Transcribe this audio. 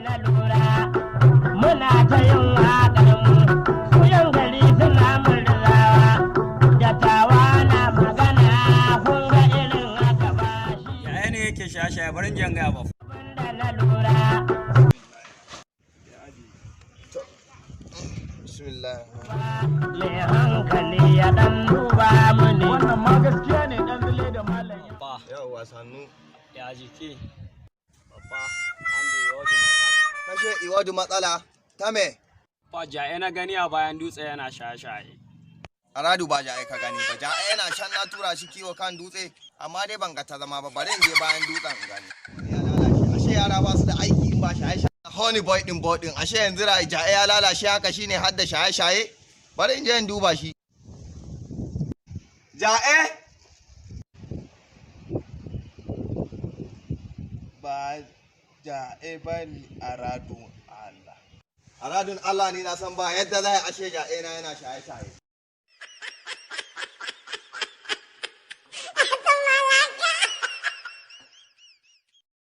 na lura muna ta yin waƙar mu kuyan gari suna murzawa dattawa na magana kun ga irin haka ba shi yaya ne yake shasha barin janga ba da na lura mai hankali ya dan duba mini wannan ma gaskiya ne dan dole da malam ba Yawwa sannu. ya jiki babba an da yawadi matsala Kashe iwadu matsala ta me? ba ja'e na gani a bayan dutse yana shashaye Aradu ba ja'ai ka gani ba. Ja'ai yana shan na tura shi kiwo kan dutse amma dai ban ga ta zama ba bari in je bayan dutsen in gani. Ya lalace. Ashe yara ba su da aiki in ba shaye-shaye. Honey boy din ashe yanzu ja'ai ya lalace haka shine har da shaye-shaye. Bari in je in duba shi. Ja'e? Ba ja'e ba ni aradun Allah. Aradun Allah ni na san ba yadda za a ashe ja'ai na yana shaye-shaye.